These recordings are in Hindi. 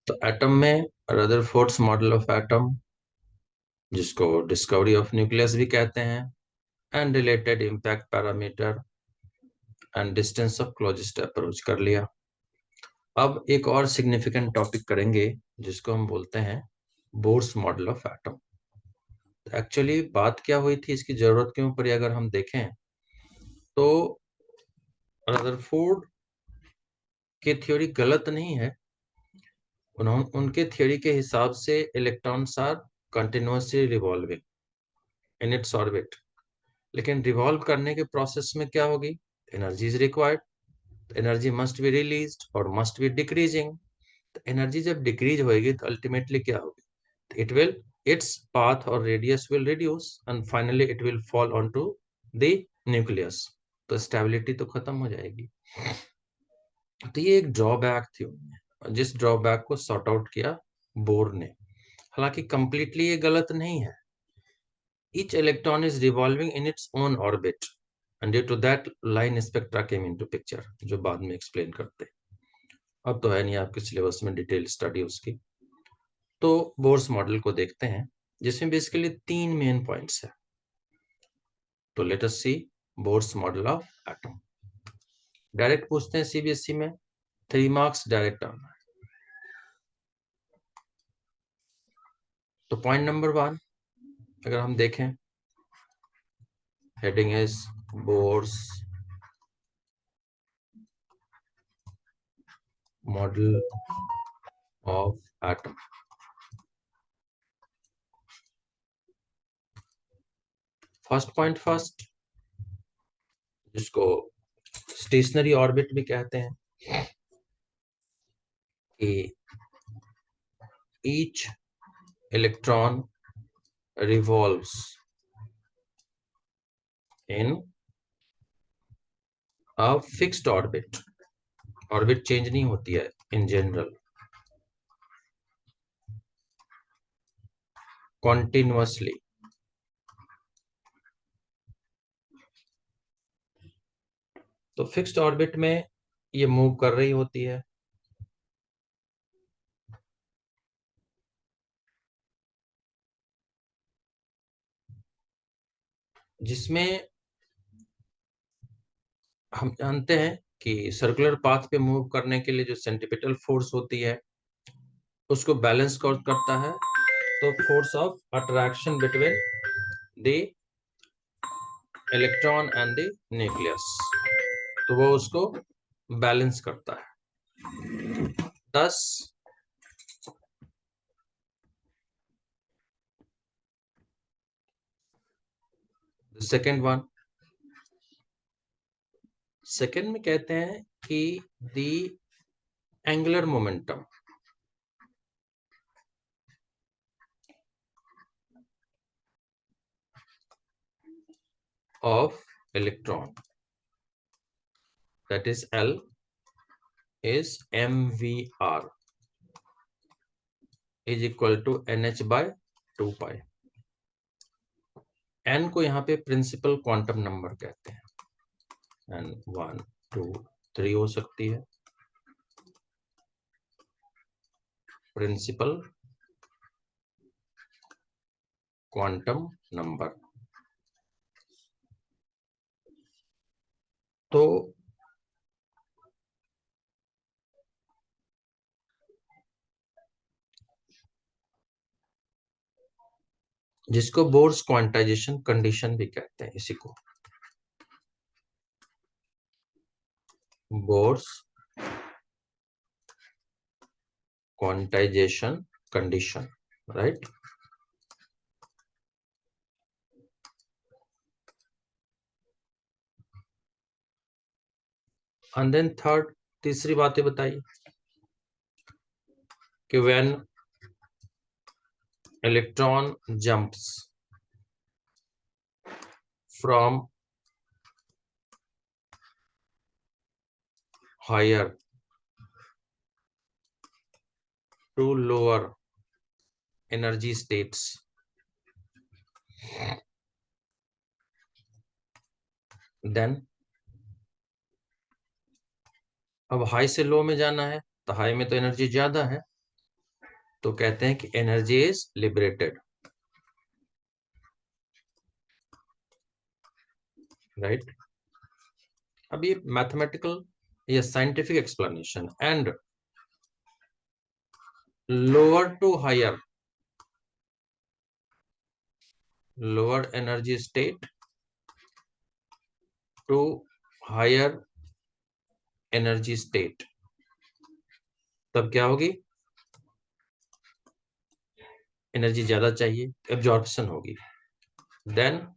तो एटम में रदरफोर्ड्स मॉडल ऑफ एटम, जिसको डिस्कवरी ऑफ न्यूक्लियस भी कहते हैं, and related impact parameter and distance of closest approach कर लिया। अब एक और सिग्निफिकेंट टॉपिक करेंगे जिसको हम बोलते हैं bourse model of atom. Actually बात क्या हुई थी, इसकी जरूरत क्यों पड़ी, अगर हम देखें तो रदरफोर्ड की थ्योरी गलत नहीं है। उनके थ्योरी के हिसाब से electrons are continuously revolving in its orbit, लेकिन रिवॉल्व करने के प्रोसेस में क्या होगी, energy is required, energy must be released और मस्ट बी डिक्रीजिंग। एनर्जी जब डिक्रीज होगी तो अल्टीमेटली क्या होगी, it will its path or radius will reduce and finally it will fall onto the nucleus, तो स्टेबिलिटी तो खत्म हो जाएगी। तो ये एक ड्रॉबैक थी उनमें, जिस ड्रॉबैक को सॉर्ट आउट किया बोर ने। हालांकि कंप्लीटली ये गलत नहीं है। each electron is revolving in its own orbit and due to that line spectra came into picture, जो बाद में एक्सप्लेन करते। अब तो है नहीं आपके सिलेबस में डिटेल स्टडी उसकी। तो बोर्स मॉडल को देखते हैं, जिसमें बेसिकली 3 मेन पॉइंट्स है। तो let us see Bohr's model of atom. Direct पूछते हैं सीबीएसई में, 3 मार्क्स डायरेक्ट आना है। तो पॉइंट नंबर 1 अगर हम देखें, heading is bourse model of atom. First point first, जिसको स्टेशनरी ऑर्बिट भी कहते हैं, कि each electron revolves in a fixed orbit, orbit change नहीं होती है इन जनरल, कॉन्टिन्यूअसली। तो फिक्स्ड ऑर्बिट में ये मूव कर रही होती है, जिसमें हम जानते हैं कि सर्कुलर पाथ पे मूव करने के लिए जो सेंट्रीपिटल फोर्स होती है उसको बैलेंस करता है, तो force of attraction between the electron and the nucleus, तो वो उसको बैलेंस करता है। दस सेकेंड वन, सेकेंड में कहते हैं कि the angular momentum of electron, that is L, is mvr is equal to nh by 2 pi। n को यहाँ पे प्रिंसिपल क्वांटम नंबर कहते हैं, n 1 2 3 हो सकती है, प्रिंसिपल क्वांटम नंबर। तो जिसको बोर्स क्वांटाइजेशन कंडीशन भी कहते हैं, इसी को Bohr's quantisation condition, right. And then third, तीसरी बातें बताइए कि when electron jumps from higher to lower energy states, then अब हाई से लो में जाना है, तो हाई में तो एनर्जी ज्यादा है, तो कहते हैं कि एनर्जी इज लिबरेटेड, राइट। अब ये मैथमेटिकल या scientific explanation. And lower to higher, lower energy state to higher energy state, तब क्या होगी, एनर्जी ज्यादा चाहिए, एब्जॉर्प्शन होगी। देन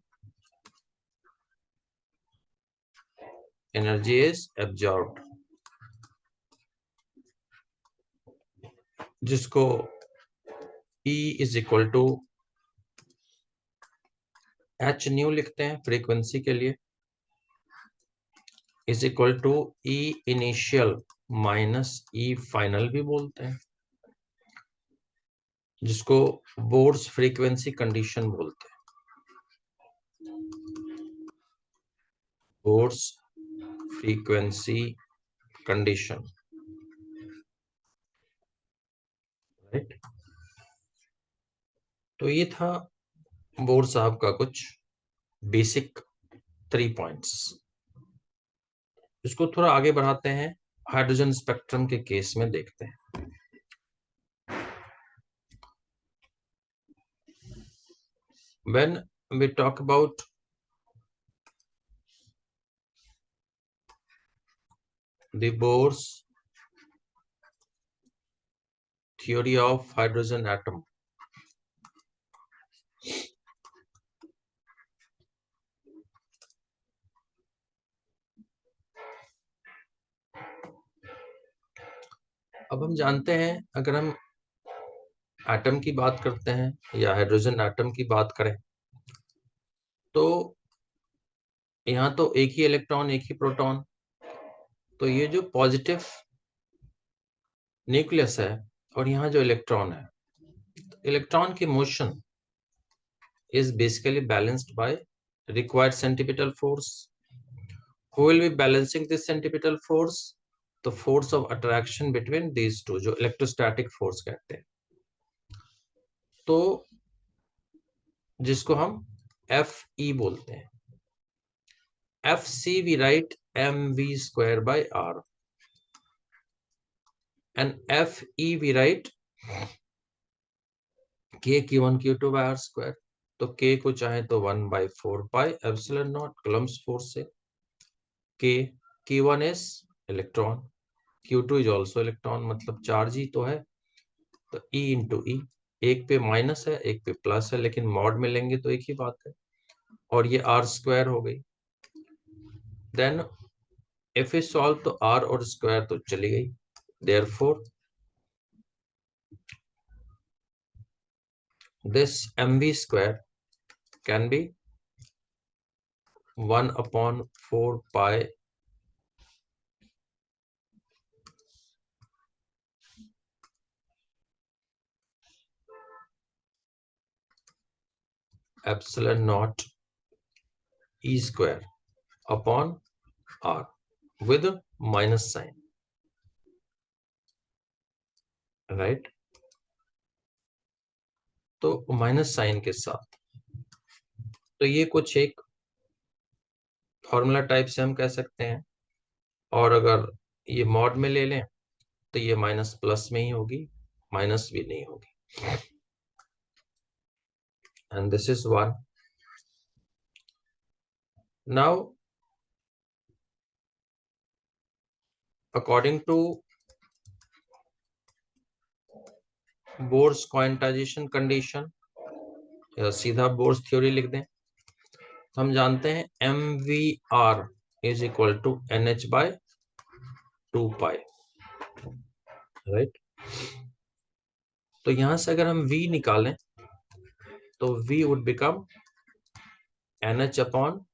एनर्जी इज एब्जॉर्ब्ड, जिसको E is equal to h nu लिखते हैं फ्रीक्वेंसी के लिए, is equal to E initial minus E final भी बोलते हैं, जिसको बोर्ड्स फ्रीक्वेंसी कंडीशन बोलते हैं, बोर्ड्स फ्रीक्वेंसी कंडीशन, राइट। तो ये था बोर साहब का कुछ बेसिक 3 पॉइंट्स। इसको थोड़ा आगे बढ़ाते हैं, हाइड्रोजन स्पेक्ट्रम के केस में देखते हैं। When we talk about the Bohr's theory of hydrogen atom, अब हम जानते हैं, अगर हम एटम की बात करते हैं या हाइड्रोजन एटम की बात करें, तो यहाँ तो एक ही इलेक्ट्रॉन एक ही प्रोटॉन, तो ये जो पॉजिटिव न्यूक्लियस है और यहाँ जो इलेक्ट्रॉन है, इलेक्ट्रॉन की motion is basically balanced by required centripetal force. Who will be balancing this centripetal force? The force of attraction between these two, जो electrostatic force कहते हैं, तो जिसको हम Fe बोलते हैं। Fc we write mv square by r, and Fe we write k q1 q2 by r square। तो k को चाहे तो 1/4 pi epsilon not Coulomb's force से, k q1 is electron, Q2 is also electron, मतलब चार्ज ही तो है, तो E इंटू ई, एक पे माइनस है एक पे प्लस है, लेकिन मॉड में लेंगे तो एक ही बात है, और ये आर स्क्वायर हो गई। देन इफ इज सॉल्व तो आर और स्क्वायर तो चली गई, therefore this mv square can be 1/4 pi epsilon naught E square upon R with minus sign, right. तो माइनस साइन के साथ, तो ये कुछ एक फॉर्मूला टाइप से हम कह सकते हैं, और अगर ये मॉड में ले लें तो ये माइनस प्लस में ही होगी, माइनस भी नहीं होगी, and this is 1। Now according to Bohr's quantisation condition, या सीधा बोर्स थ्योरी लिख दें, तो हम जानते हैं mvr is equal to NH by 2 pi, right. तो यहां से अगर हम v निकालें तो v would become NH upon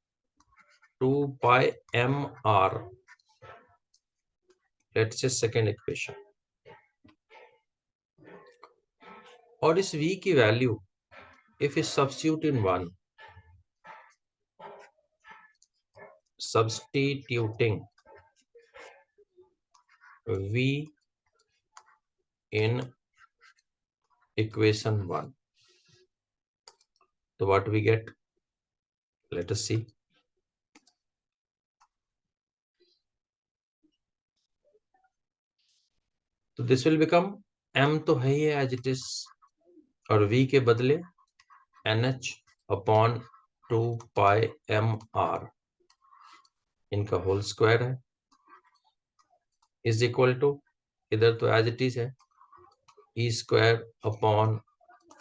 2 pi mr, let's say second equation. और इस v की value if is substitute in 1, substituting V in equation 1. So what we get? Let us see. तो this will become m तो है ही है as it is, और v के बदले nh upon 2 pi m r इनका होल स्क्वायर है, इज इक्वल टू, इधर तो एज इट इज है, e square upon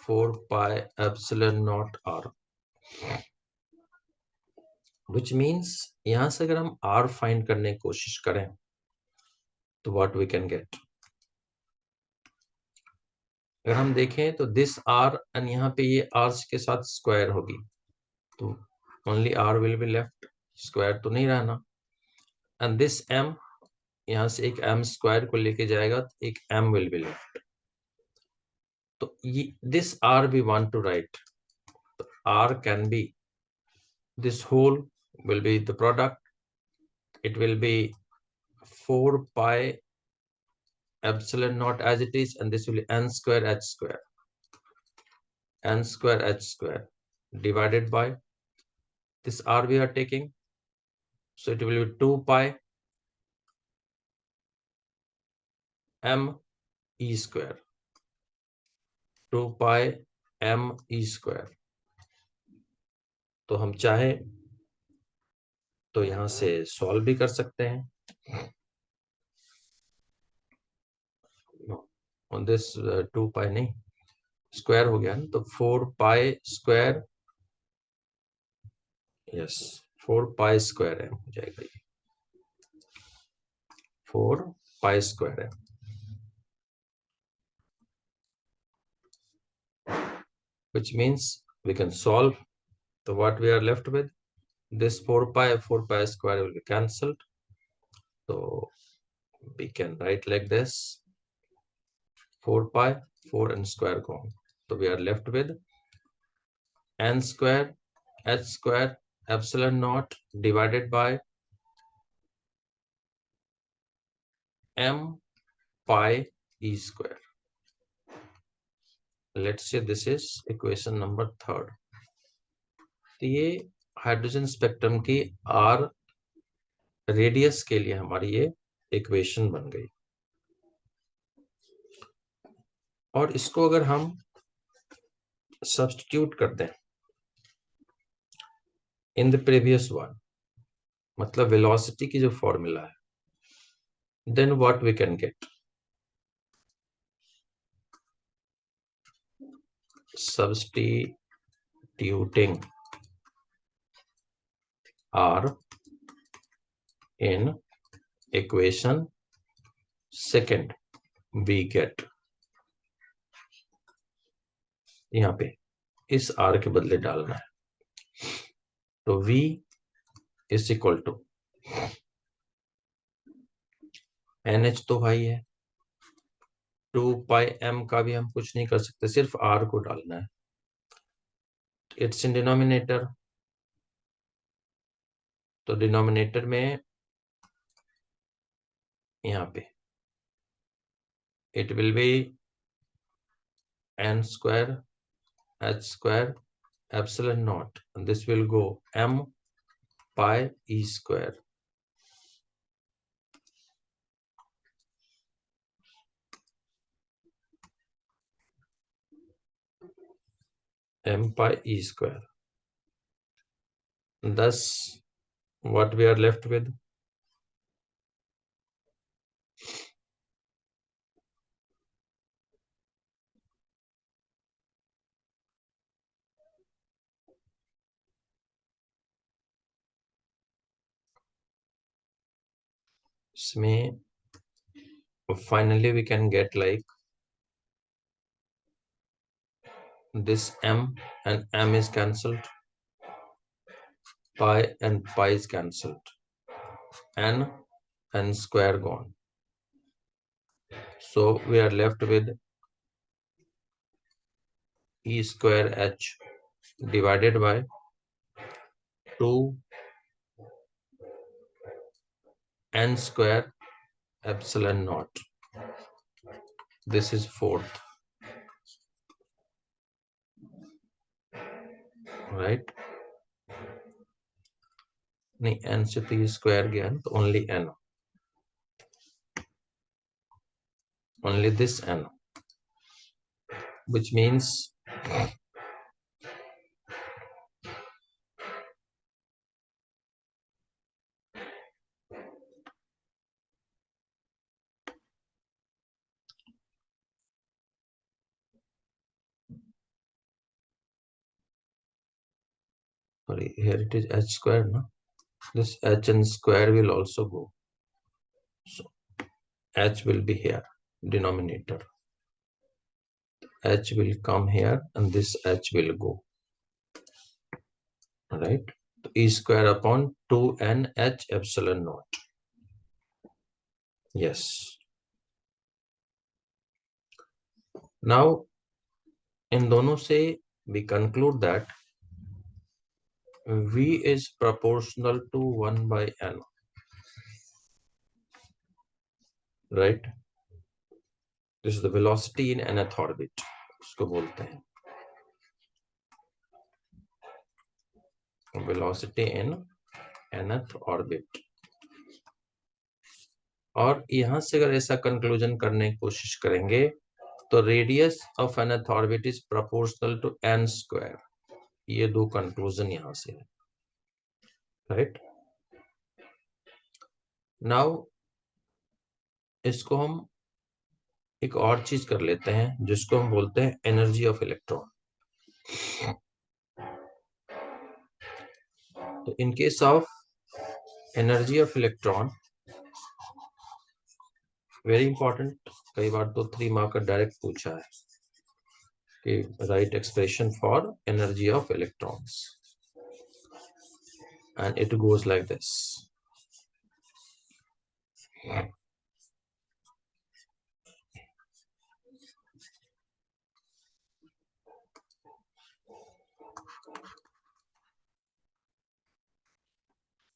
4 pi epsilon naught r, which means यहां से अगर हम r फाइंड करने की कोशिश करें तो व्हाट वी कैन गेट, अगर हम देखें तो दिस r एंड यहाँ पे ये r के साथ स्क्वायर होगी, तो only r will be left, square तो नहीं रहना, एंड दिस m यहां से एक m स्क्वायर को लेके जाएगा तो एक m विल बी लेफ्ट, तो ये this r we want to write, तो r can be, this whole will be the product, it will be 4 pi epsilon naught as it is, and this will be n square h square, n square h square divided by this r we are taking, so it will be 2 pi m e square, 2 pi m e square, तो हम चाहे तो यहां से सॉल्व भी कर सकते हैं, ऑन दिस 2 पाई नहीं, स्क्वायर हो गया ना, तो 4 pi square, yes 4 pi square है हो जाएगा, ये 4 पाई स्क्वायर है, which means we can solve. So what we are left with, this 4 pi square will be cancelled, so we can write like this, 4 pi 4 and square gone, so we are left with n square h square epsilon naught divided by m pi e square. Let's say this is equation number 3rd. तो ये हाइड्रोजन स्पेक्ट्रम की r रेडियस के लिए हमारी ये इक्वेशन बन गई, और इसको अगर हम सब्स्टिट्यूट कर दें इन द प्रीवियस वन, मतलब वेलोसिटी की जो फॉर्मूला है, then what we can get, substituting r in equation 2nd we get, यहाँ पे इस r के बदले डालना है, तो v is equal to NH तो भाई है, 2 पाई m का भी हम कुछ नहीं कर सकते, सिर्फ r को डालना है, इट्स इन डिनोमिनेटर, तो डिनोमिनेटर में यहाँ पे it will be n square h square epsilon naught, and this will go m pi e square, m pi e square. Thus what we are left with, इसमें finally we can get like this m and m is cancelled, pi and pi is cancelled, n square gone, so we are left with e square h divided by 2 n square epsilon naught. This is fourth, right? नहीं, n से p square गया तो only n, only this n, which means sorry, here it is h square, no? This h and square will also go, so h will be here, denominator, h will come here and this h will go, right? E square upon 2n h epsilon naught. Yes. Now in दोनों से we conclude that v is proportional to 1 by n, right? This is the velocity in nth orbit, उसको बोलते हैं velocity in nth orbit. और यहां से अगर ऐसा कंक्लूजन करने की कोशिश करेंगे तो radius of nth orbit is proportional to n square. ये दो कंक्लूजन यहां से है, राइट? नाउ इसको हम एक और चीज कर लेते हैं जिसको हम बोलते हैं एनर्जी ऑफ इलेक्ट्रॉन. तो in case of energy of electron, very important, कई बार तो 3 मार्क का डायरेक्ट पूछा है कि right expression for energy of electrons, and it goes like this.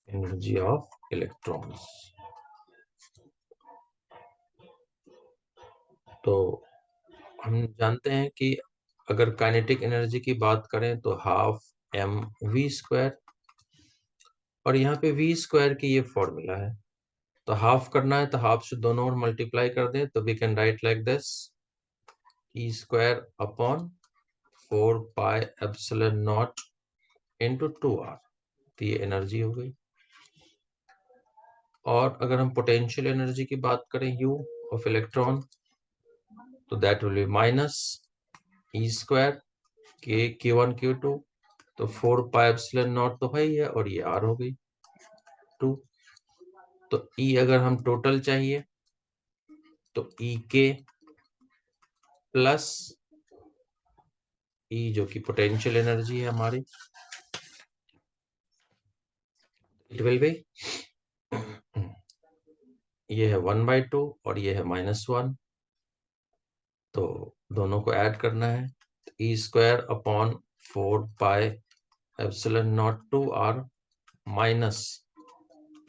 Energy of electrons. तो हम जानते हैं कि अगर काइनेटिक एनर्जी की बात करें तो हाफ एम वी स्क्वायर, और यहाँ पे वी स्क्वायर की ये फॉर्मूला है, तो हाफ करना है तो हाफ से दोनों और मल्टीप्लाई कर दें तो we can write like this, E square upon 4 pi epsilon naught into 2r. तो ये एनर्जी हो गई. और अगर हम पोटेंशियल एनर्जी की बात करें यू ऑफ इलेक्ट्रॉन, तो that will be minus E square के Q1 Q2, तो 4 पाई एप्सिलॉन नॉट तो है ही है और ये r हो गई 2. तो E अगर हम टोटल चाहिए तो E के प्लस E जो कि पोटेंशियल एनर्जी है हमारी, इट विल बी, ये है 1/2 और ये है -1, तो दोनों को ऐड करना है. E square upon 4 pi epsilon naught 2r minus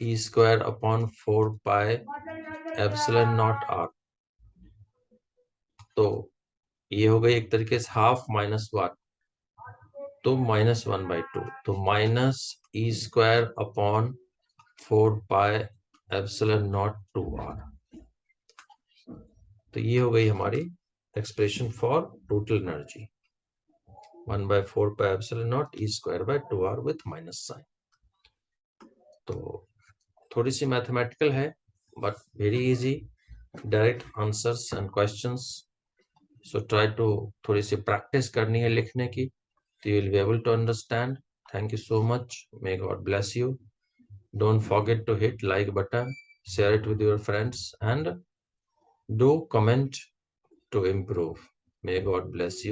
E square upon 4 pi epsilon naught r. तो ये हो गई एक तरीके से हाफ -1, तो -1/2, तो minus E square upon 4 pi epsilon naught 2r. तो ये हो गई हमारी expression for total energy, 1/4 pi epsilon naught E square by 2r with minus sign. तो थोड़ी सी मैथमेटिकल है but very easy, direct answers and questions. So try to थोड़ी सी प्रैक्टिस करनी है लिखने की, तो you will be able to understand. Thank you so much. May God bless you. Don't forget to hit like button, share it with your friends, and do comment to improve. May God bless you.